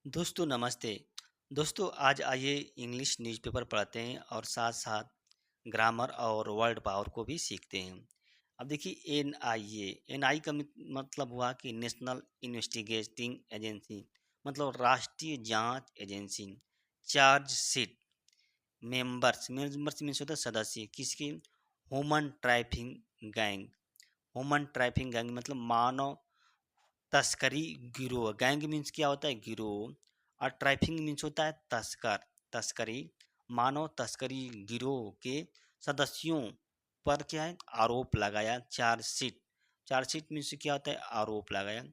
दोस्तों नमस्ते। दोस्तों आज आइए इंग्लिश न्यूज़पेपर पढ़ते हैं और साथ साथ ग्रामर और वर्ड पावर को भी सीखते हैं। अब देखिए एनआई का मतलब हुआ कि नेशनल इन्वेस्टिगेटिंग एजेंसी, मतलब राष्ट्रीय जांच agency. Chargesheet, members members means होता है सदस्य किसके, human trafficking gang. Human trafficking gang मतलब मानव तस्करी गिरोह। गैंग मीन्स क्या होता है, गिरोह। और ट्रैफिकिंग मीन्स होता है तस्कर, तस्करी। मानव तस्करी गिरोह के सदस्यों पर क्या है, आरोप लगाया। चार्जशीट, चार्जशीट मीन्स क्या होता है, आरोप लगाया।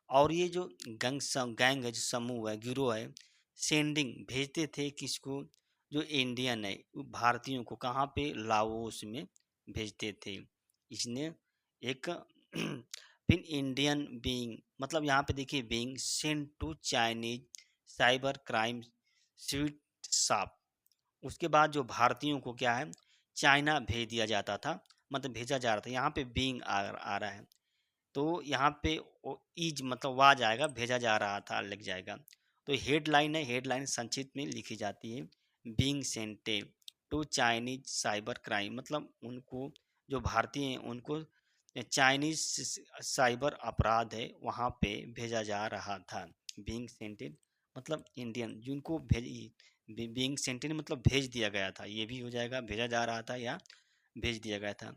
और ये जो गैंग है, जो समूह है, गिरोह है, सेंडिंग भेजते थे किसको, जो इंडियन है वो भारतीयों को कहाँ पे, लाओस में भेजते थे। इसने एक फिर इंडियन बीइंग, मतलब यहाँ पे देखिए being sent to Chinese cyber crime sweat shop. उसके बाद जो भारतीयों को क्या है, चाइना भेज दिया जाता था, मतलब भेजा जा रहा था। यहाँ पे बीइंग आ रहा है, तो यहाँ पे इज मतलब वा जाएगा, भेजा जा रहा था लग जाएगा। तो हेडलाइन है, हेडलाइन संक्षिप्त में लिखी जाती है, being sented to Chinese cyber crime, मतलब उनको, जो भारतीय हैं उनको चाइनीज साइबर अपराध है वहाँ पे भेजा जा रहा था। बीइंग सेंटेड मतलब इंडियन जिनको बीइंग सेंटेड मतलब भेज दिया गया था, ये भी हो जाएगा, भेजा जा रहा था या भेज दिया गया था।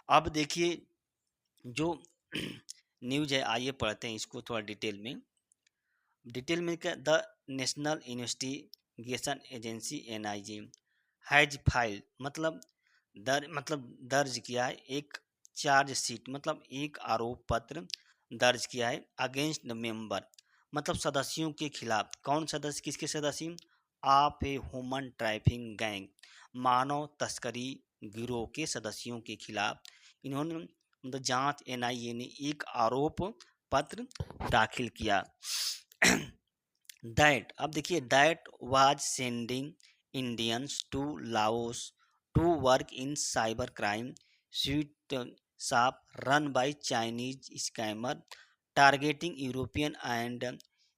अब देखिए जो न्यूज है, आइए पढ़ते हैं इसको थोड़ा डिटेल में क्या, the national investigation agency NIA has file मतलब दर्ज किया है एक चार्जशीट, मतलब एक आरोप पत्र दर्ज किया है अगेंस्ट द मेंबर, मतलब सदस्यों के खिलाफ। कौन सदस्य, किसके सदस्य, आप ए ह्यूमन ट्रैफिकिंग गैंग, मानव तस्करी गिरोह के सदस्यों के खिलाफ इन्होंने, मतलब जांच एनआईए ने एक आरोप पत्र दाखिल किया। दैट, अब देखिए, that was sending Indians to Laos to work in cyber crime sweat shop run by Chinese scammer targeting European and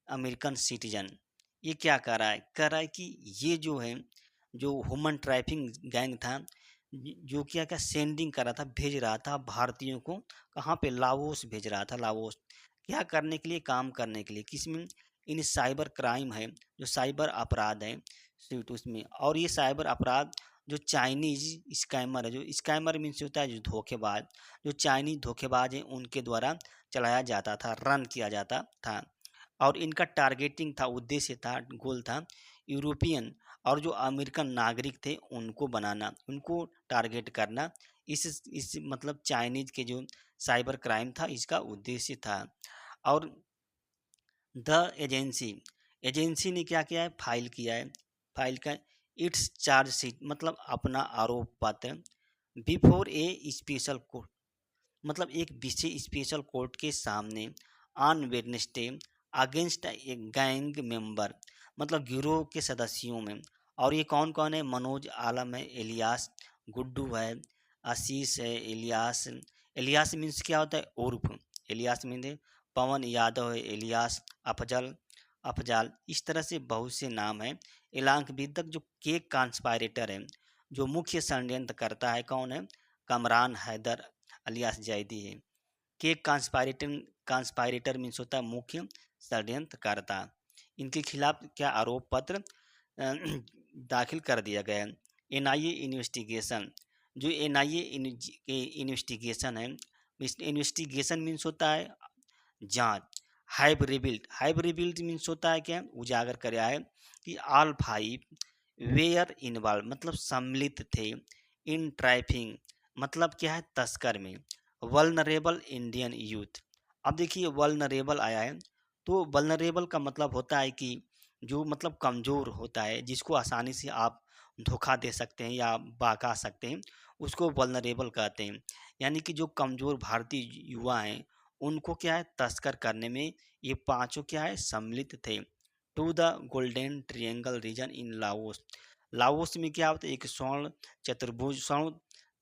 American citizen. ये क्या कर रहा है, कर रहा है कि ये जो है, जो ह्यूमन ट्रैफिकिंग गैंग था, जो क्या क्या सेंडिंग कर रहा था, भेज रहा था भारतीयों को, कहाँ पे, लाओस भेज रहा था, लाओस। क्या करने के लिए, काम करने के लिए, किसमें, इन साइबर क्राइम है, जो साइबर अपराध है स्वीट उसमें। और ये साइबर अपराध जो चाइनीज स्कैमर है, जो स्कैमर मीन्स होता है जो धोखेबाज, जो चाइनीज धोखेबाज हैं उनके द्वारा चलाया जाता था, रन किया जाता था। और इनका टारगेटिंग था, उद्देश्य था, गोल था, यूरोपियन और जो अमेरिकन नागरिक थे उनको बनाना, उनको टारगेट करना। इस मतलब चाइनीज के जो साइबर क्राइम था, इसका उद्देश्य था। और द एजेंसी, एजेंसी ने क्या किया है, फाइल किया है, फाइल का इट्स चार्जशीट मतलब अपना आरोप पत्र बिफोर ए स्पेशल कोर्ट, मतलब एक विशेष स्पेशल कोर्ट के सामने, on Wednesday against a gang member, मतलब गिरोह के सदस्यों में। और ये कौन कौन है, मनोज आलम है, इलियास, गुड्डू है, आशीष है, इलियास। इलियास मीन्स क्या होता है, उर्फ। इलियास मीन्स पवन यादव है, इलियास, अफजल, अफजाल, इस तरह से बहुत से नाम हैं। इलांक विदक जो केक कॉन्स्पायरेटर है, जो मुख्य षड्यंत्र करता है, कौन है, कमरान हैदर अलियास जैदी है। के कॉन्स्पायरेटर मीन्स होता है मुख्य षड्यंत्रकर्ता। इनके खिलाफ क्या आरोप पत्र दाखिल कर दिया गया है। एनआईए इन्वेस्टिगेशन, जो एनआईए के इन्वेस्टिगेशन है, इन्वेस्टिगेशन मीन्स होता है जांच। हैव रिबिल्ड मीन्स होता है क्या, उजागर कराया है कि ऑल फाइव वेयर इन्वॉल्व मतलब सम्मिलित थे, इन ट्रैफिंग मतलब क्या है, तस्कर में, वल्नरेबल इंडियन यूथ। अब देखिए वल्नरेबल आया है, तो वल्नरेबल का मतलब होता है कि जो मतलब कमज़ोर होता है, जिसको आसानी से आप धोखा दे सकते हैं या बहका सकते हैं, उसको वल्नरेबल कहते हैं। यानी कि जो कमज़ोर भारतीय युवा हैं उनको क्या है, तस्कर करने में ये पांचों क्या है, सम्मिलित थे। To the golden triangle region in Laos, Laos में क्या होता है, एक स्वर्ण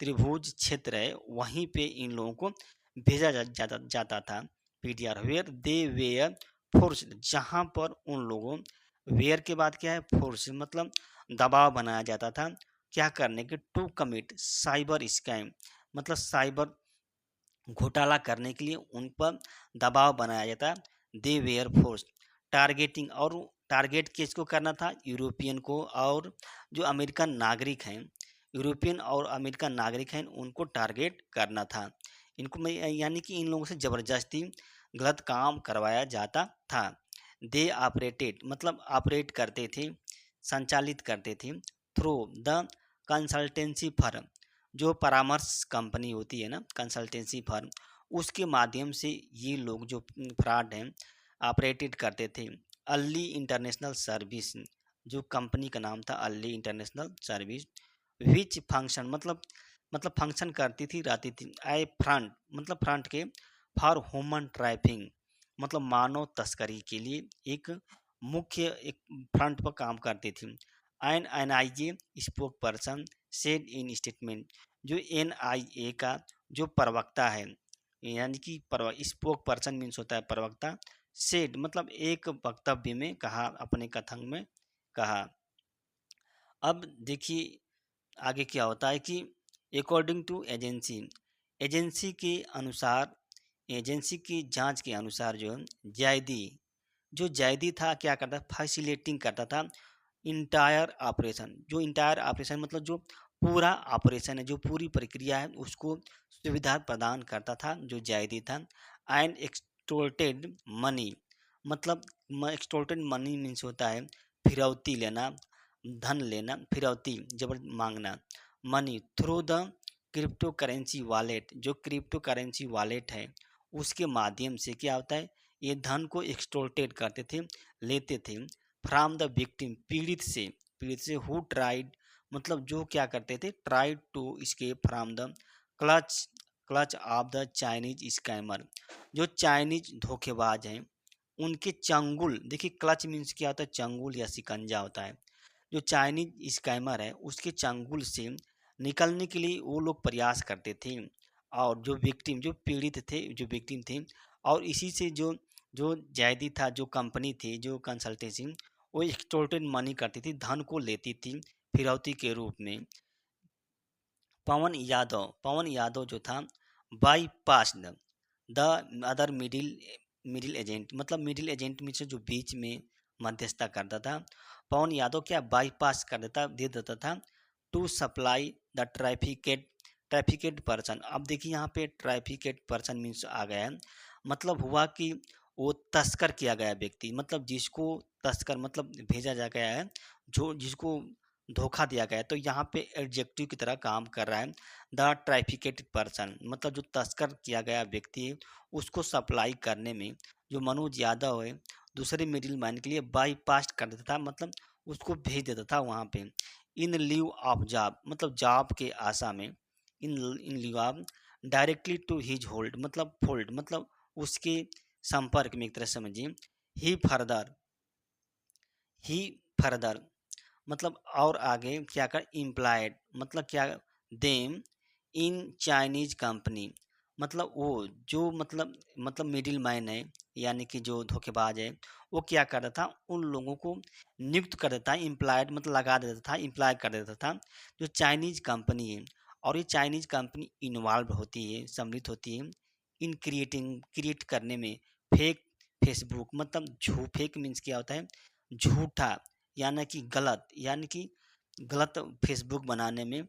त्रिभुज क्षेत्र है, वहीं पे इन लोगों को भेजा जाता था, PTR where they were force, जहाँ पर उन लोगों, वेयर के बाद क्या है, फोर्स, मतलब दबाव बनाया जाता था, क्या करने के, टू कमिट साइबर स्कैम, मतलब साइबर घोटाला करने के लिए उन पर दबाव बनाया जाता। दे वेयर फोर्स टारगेटिंग, और टारगेट किसको करना था, यूरोपियन को, और जो अमेरिकन नागरिक हैं, यूरोपियन और अमेरिकन नागरिक हैं, उनको टारगेट करना था। इनको यानी कि इन लोगों से ज़बरदस्ती गलत काम करवाया जाता था। दे ऑपरेटेड, मतलब ऑपरेट करते थे, संचालित करते थे, थ्रू द कंसल्टेंसी फर्म, जो परामर्श कंपनी होती है ना, कंसल्टेंसी फर्म, उसके माध्यम से ये लोग जो फ्रॉड हैं ऑपरेटेड करते थे। अल्ली इंटरनेशनल सर्विस, जो कंपनी का नाम था अल्ली इंटरनेशनल सर्विस, विच फंक्शन, मतलब फंक्शन करती थी, रहती थी, आई फ्रंट, मतलब फ्रंट के, फॉर ह्यूमन ट्रैफिंग, मतलब मानव तस्करी के लिए एक मुख्य एक फ्रंट पर काम करती थी। N I A spoke person said in statement, जो एनआईए का जो प्रवक्ता है, यानी कि स्पोक पर्सन मीन्स होता है प्रवक्ता, सेड मतलब एक वक्तव्य में कहा, अपने कथन में कहा। अब देखिए आगे क्या होता है कि अकॉर्डिंग टू एजेंसी, एजेंसी के अनुसार, एजेंसी की जांच के अनुसार जो जैदी, जो जैदी था क्या करता, फैसिलेटिंग करता था इंटायर ऑपरेशन, जो इंटायर ऑपरेशन मतलब जो पूरा ऑपरेशन है, जो पूरी प्रक्रिया है, उसको सुविधा प्रदान करता था जो जैदी था। एंड एक्सटोर्टेड मनी, मतलब एक्सटोर्टेड मनी मीन्स होता है फिरौती लेना, धन लेना, फिरौती जबर मांगना, money through the crypto currency wallet, जो क्रिप्टो करेंसी वॉलेट है उसके माध्यम से क्या होता है, ये धन को एक्सटोर्टेड करते थे, लेते थे, फ्रॉम द विक्टिम, पीड़ित से हु ट्राइड, मतलब जो क्या करते थे, tried to escape from the clutch clutch of the Chinese scammer, जो चाइनीज धोखेबाज हैं उनके चंगुल, देखिए क्लच मीन्स क्या होता है, चंगुल या शिकंजा होता है, जो चाइनीज स्कैमर है उसके चंगुल से निकलने के लिए वो लोग प्रयास करते थे। और जो विक्टिम, जो पीड़ित थे, जो विक्टिम थे, और इसी से जो जो जैदी था, जो कंपनी थी, जो कंसल्टेंसी, वो एक्सटोर्टेड मनी करती थी, धन को लेती थी फिरौती के रूप में। पवन यादव जो था, by pass the other middle agent, मतलब मिडिल एजेंट में से जो बीच में मध्यस्थता करता था, पवन यादव क्या बाईपास कर देता, दे देता था, टू सप्लाई द ट्रैफिकेट पर्सन। अब देखिए यहाँ पे ट्रैफिकेट पर्सन मीन्स आ गया है, मतलब हुआ कि वो तस्कर किया गया व्यक्ति, मतलब जिसको तस्कर मतलब भेजा जा गया है, जो जिसको धोखा दिया गया है, तो यहाँ पे एडजेक्टिव की तरह काम कर रहा है। द ट्रैफिकेटेड पर्सन, मतलब जो तस्कर किया गया व्यक्ति है, उसको सप्लाई करने में जो मनोज यादव है दूसरे मिडिल मैन के लिए बाईपास कर देता था, मतलब उसको भेज देता था वहाँ पे। इन लीव ऑफ जॉब, मतलब जॉब के आशा में, in in leave of directly to his hold, मतलब फोल्ड, मतलब उसके संपर्क में, एक तरह से समझिए। ही फर्दर ही फर्दर मतलब और आगे क्या कर, इम्प्लाइड मतलब क्या, देम इन चाइनीज कंपनी, मतलब वो जो मतलब मिडिल मैन है, यानी कि जो धोखेबाज है, वो क्या करता था, उन लोगों को नियुक्त कर देता है, इम्प्लाइड मतलब लगा देता था, इम्प्लाय कर देता था, जो चाइनीज कंपनी है। और ये चाइनीज कंपनी इन्वॉल्व होती है, सम्मिलित होती है इन क्रिएट करने में फेक फेसबुक, मतलब फेक मीन्स क्या होता है, झूठा, यानी कि गलत फेसबुक बनाने में,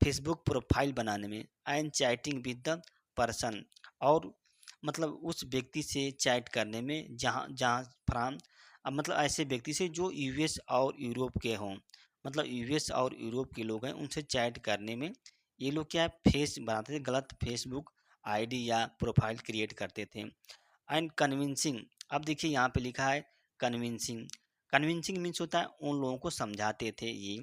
फेसबुक प्रोफाइल बनाने में, and chatting with the person, और मतलब उस व्यक्ति से चैट करने में जहाँ जहाँ फ्राम, मतलब ऐसे व्यक्ति से जो यूएस और यूरोप के हों, मतलब यूएस और यूरोप के लोग हैं, उनसे चैट करने में ये लोग क्या है, फेस बनाते थे, गलत फेसबुक आईडी या प्रोफाइल क्रिएट करते थे। एंड कन्विंसिंग, अब देखिए यहाँ पे लिखा है कन्विंसिंग, कन्विंसिंग मीन्स होता है उन लोगों को समझाते थे ये,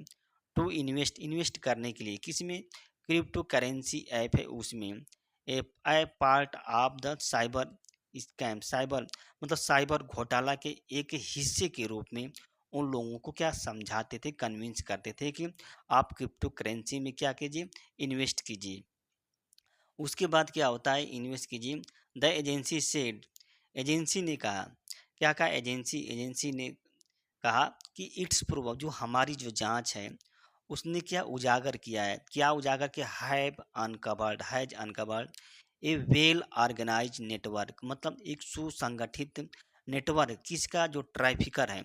टू इन्वेस्ट करने के लिए, किसी में, क्रिप्टो करेंसी ऐप है उसमें, a part of the cyber scam, cyber मतलब साइबर घोटाला के एक हिस्से के रूप में उन लोगों को क्या समझाते थे, कन्विंस करते थे कि आप क्रिप्टो करेंसी में क्या कीजिए, इन्वेस्ट कीजिए। उसके बाद क्या होता है, इन्वेस्ट कीजिए। द एजेंसी सेड, एजेंसी ने कहा क्या कहा एजेंसी ने कहा कि इट्स प्रूव जो हमारी जो जांच है उसने क्या उजागर किया है, क्या उजागर किया, has uncovered a well organize network, मतलब एक सुसंगठित नेटवर्क किसका, जो ट्रैफिकर है,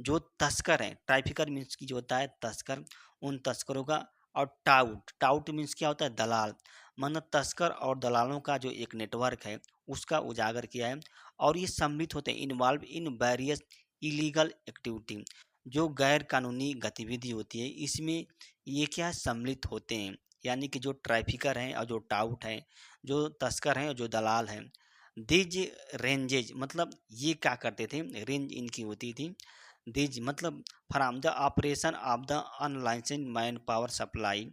जो तस्कर है, ट्रैफिकर मीन्स की जो होता है तस्कर, उन तस्करों का, और टाउट, टाउट मीन्स क्या होता है, दलाल, मतलब तस्कर और दलालों का जो एक नेटवर्क है उसका उजागर किया है। और ये सम्मिलित होते हैं, involve in various illegal activity, जो गैर कानूनी गतिविधि होती है इसमें ये क्या सम्मिलित होते हैं, यानी कि जो ट्रैफिकर हैं और जो टाउट हैं, जो तस्कर हैं और जो दलाल हैं। दीज रेंजेज, मतलब ये क्या करते थे, रेंज इनकी होती थी, दीज मतलब from the operation of the unlicensed man power supply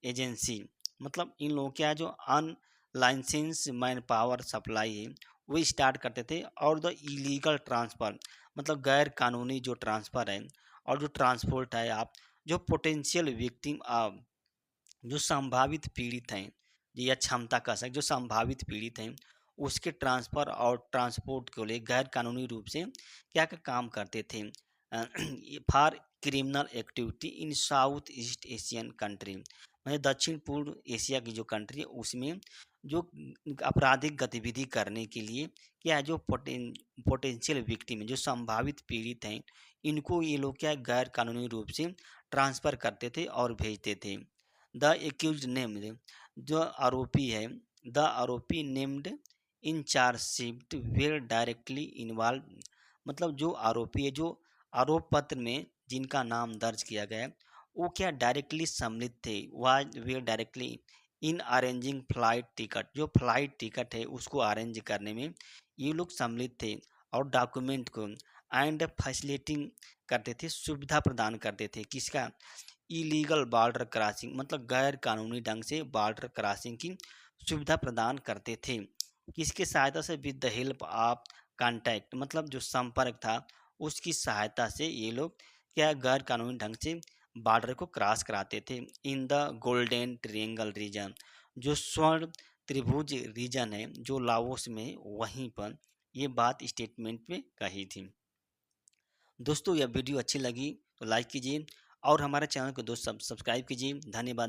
agency, मतलब इन लोगों के यहाँ जो अनलाइसेंस मैन पावर सप्लाई है वो स्टार्ट करते थे, और द इलीगल ट्रांसफर, मतलब गैर कानूनी जो ट्रांसफ़र है और जो ट्रांसपोर्ट है, आप जो पोटेंशियल विक्टिम जो संभावित पीड़ित हैं, या क्षमता कह सकते जो संभावित पीड़ित हैं, उसके ट्रांसफ़र और ट्रांसपोर्ट को लिए गैर कानूनी रूप से क्या क्या काम करते थे, for criminal activity in south east Asian country, मतलब दक्षिण पूर्व एशिया की जो कंट्री है उसमें जो आपराधिक गतिविधि करने के लिए क्या है, जो पोटेंशियल विक्टिम है, जो संभावित पीड़ित हैं, इनको ये लोग क्या है, गैर कानूनी रूप से ट्रांसफ़र करते थे और भेजते थे। द एक्यूज नेम्ड, जो आरोपी है, द आरोपी named in chargesheet were directly involve, मतलब जो आरोपी है, जो आरोप पत्र में जिनका नाम दर्ज किया गया है वो क्या डायरेक्टली सम्मिलित थे, was were directly in arranging flight ticket, जो फ्लाइट टिकट है उसको अरेंज करने में ये लोग सम्मिलित थे, और डॉक्यूमेंट को एंड फैसिलिटिंग करते थे, सुविधा प्रदान करते थे, किसका, इलीगल बॉर्डर क्रॉसिंग, मतलब गैर कानूनी ढंग से बॉर्डर क्रॉसिंग की सुविधा प्रदान करते थे, किसकी सहायता से, with the help of contact, मतलब जो संपर्क था उसकी सहायता से ये लोग क्या गैर कानूनी ढंग से बॉर्डर को क्रॉस कराते थे, in the golden triangle region, जो स्वर्ण त्रिभुज रीजन है जो लाओस में है, वहीं पर ये बात स्टेटमेंट में कही थी। दोस्तों यह वीडियो अच्छी लगी तो लाइक कीजिए, और हमारे चैनल को दोस्त सब्सक्राइब कीजिए। धन्यवाद।